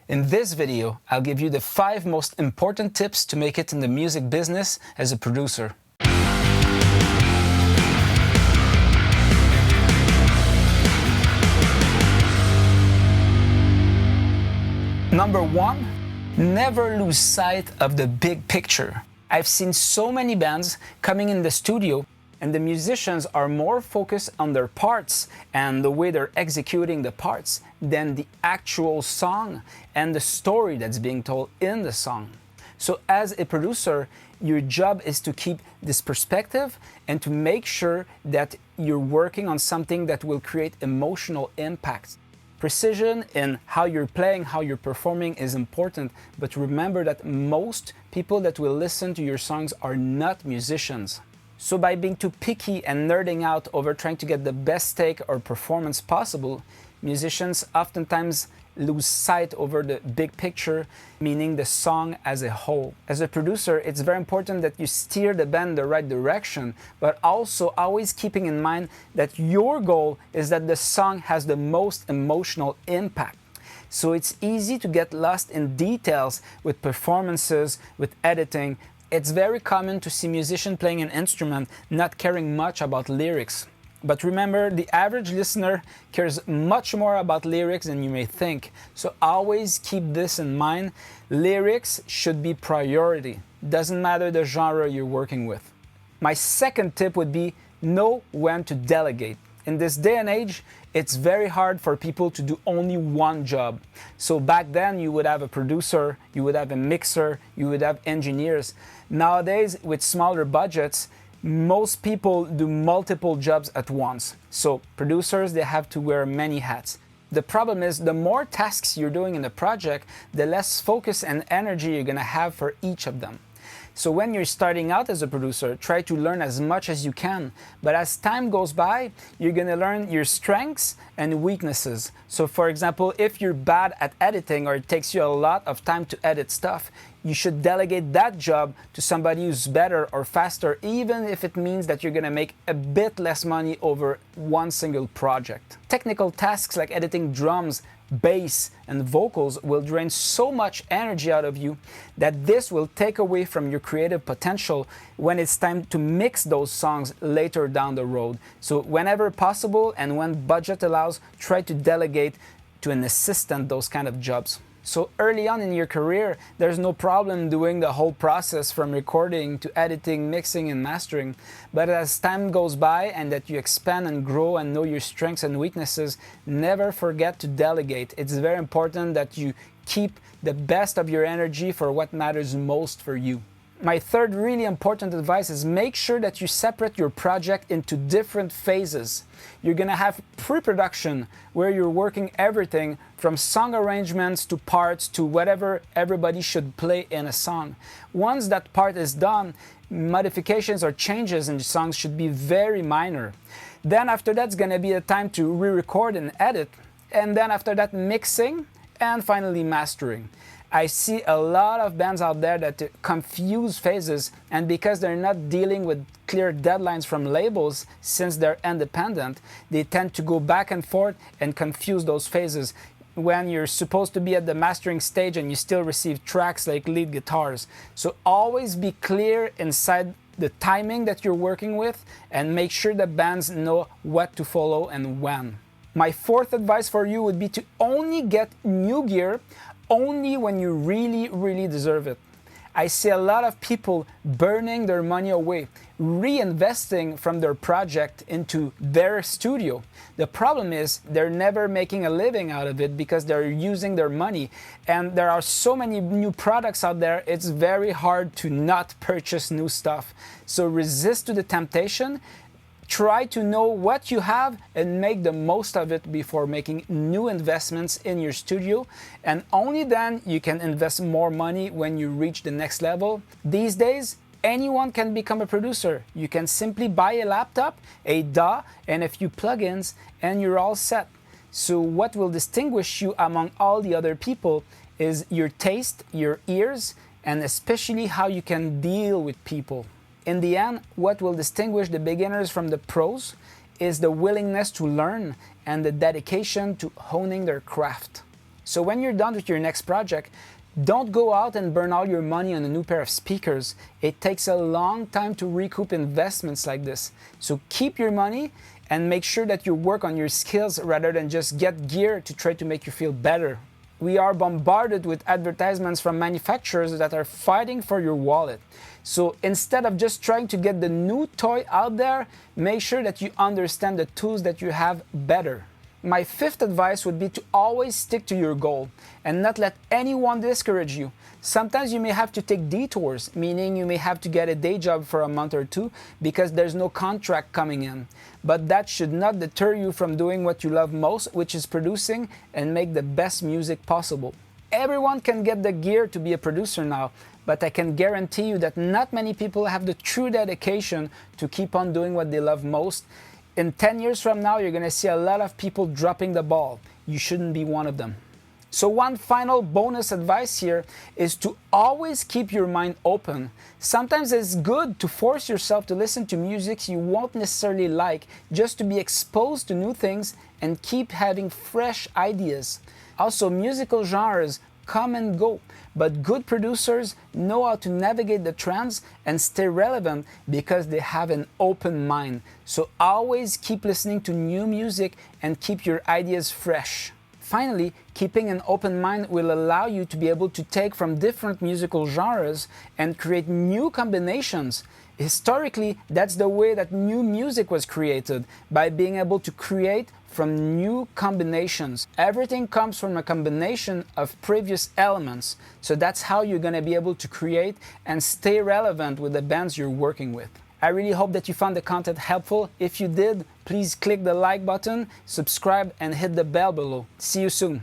In this video, I'll give you the 5 most important tips to make it in the music business as a producer. Number 1, never lose sight of the big picture. I've seen so many bands coming in the studio and the musicians are more focused on their parts and the way they're executing the parts than the actual song and the story that's being told in the song. So as a producer, your job is to keep this perspective and to make sure that you're working on something that will create emotional impact. Precision in how you're playing, how you're performing is important, but remember that most people that will listen to your songs are not musicians. So by being too picky and nerding out over trying to get the best take or performance possible, musicians oftentimes lose sight over the big picture, meaning the song as a whole. As a producer, it's very important that you steer the band in the right direction, but also always keeping in mind that your goal is that the song has the most emotional impact. So it's easy to get lost in details with performances, with editing. It's very common to see musicians playing an instrument not caring much about lyrics. But remember, the average listener cares much more about lyrics than you may think. So always keep this in mind. Lyrics should be priority. Doesn't matter the genre you're working with. My second tip would be know when to delegate. In this day and age, it's very hard for people to do only one job. So back then you would have a producer, you would have a mixer, you would have engineers. Nowadays, with smaller budgets, most people do multiple jobs at once. So producers, they have to wear many hats. The problem is the more tasks you're doing in a project, the less focus and energy you're gonna have for each of them. So when you're starting out as a producer, try to learn as much as you can. But as time goes by, you're gonna learn your strengths and weaknesses. So for example, if you're bad at editing or it takes you a lot of time to edit stuff, you should delegate that job to somebody who's better or faster, even if it means that you're gonna make a bit less money over one single project. Technical tasks like editing drums, bass and vocals will drain so much energy out of you that this will take away from your creative potential when it's time to mix those songs later down the road. So whenever possible and when budget allows, try to delegate to an assistant those kind of jobs. So early on in your career, there's no problem doing the whole process from recording to editing, mixing and mastering. But as time goes by and that you expand and grow and know your strengths and weaknesses, never forget to delegate. It's very important that you keep the best of your energy for what matters most for you. My third really important advice is make sure that you separate your project into different phases. You're gonna have pre-production where you're working everything from song arrangements to parts to whatever everybody should play in a song. Once that part is done, modifications or changes in the songs should be very minor. Then after that's gonna be a time to re-record and edit, and then after that mixing and finally mastering. I see a lot of bands out there that confuse phases, and because they're not dealing with clear deadlines from labels since they're independent, they tend to go back and forth and confuse those phases when you're supposed to be at the mastering stage and you still receive tracks like lead guitars. So always be clear inside the timing that you're working with and make sure the bands know what to follow and when. My fourth advice for you would be to only get new gear only when you really deserve it. I see a lot of people burning their money away, reinvesting from their project into their studio. The problem is they're never making a living out of it because they're using their money. And there are so many new products out there, it's very hard to not purchase new stuff. So resist to the temptation. Try to know what you have and make the most of it before making new investments in your studio, and only then you can invest more money when you reach the next level. These days, anyone can become a producer. You can simply buy a laptop, a DAW, and a few plugins, and you're all set. So what will distinguish you among all the other people is your taste, your ears, and especially how you can deal with people. In the end, what will distinguish the beginners from the pros is the willingness to learn and the dedication to honing their craft. So when you're done with your next project, don't go out and burn all your money on a new pair of speakers. It takes a long time to recoup investments like this. So keep your money and make sure that you work on your skills rather than just get gear to try to make you feel better. We are bombarded with advertisements from manufacturers that are fighting for your wallet. So instead of just trying to get the new toy out there, make sure that you understand the tools that you have better. My fifth advice would be to always stick to your goal and not let anyone discourage you. Sometimes you may have to take detours, meaning you may have to get a day job for a month or two because there's no contract coming in. But that should not deter you from doing what you love most, which is producing and make the best music possible. Everyone can get the gear to be a producer now, but I can guarantee you that not many people have the true dedication to keep on doing what they love most. In 10 years from now, you're going to see a lot of people dropping the ball. You shouldn't be one of them. So one final bonus advice here is to always keep your mind open. Sometimes it's good to force yourself to listen to music you won't necessarily like, just to be exposed to new things and keep having fresh ideas. Also, musical genres come and go, but good producers know how to navigate the trends and stay relevant because they have an open mind. So always keep listening to new music and keep your ideas fresh. Finally, keeping an open mind will allow you to be able to take from different musical genres and create new combinations. Historically, that's the way that new music was created, by being able to create from new combinations. Everything comes from a combination of previous elements. So that's how you're going to be able to create and stay relevant with the bands you're working with. I really hope that you found the content helpful. If you did, please click the like button, subscribe, and hit the bell below. See you soon.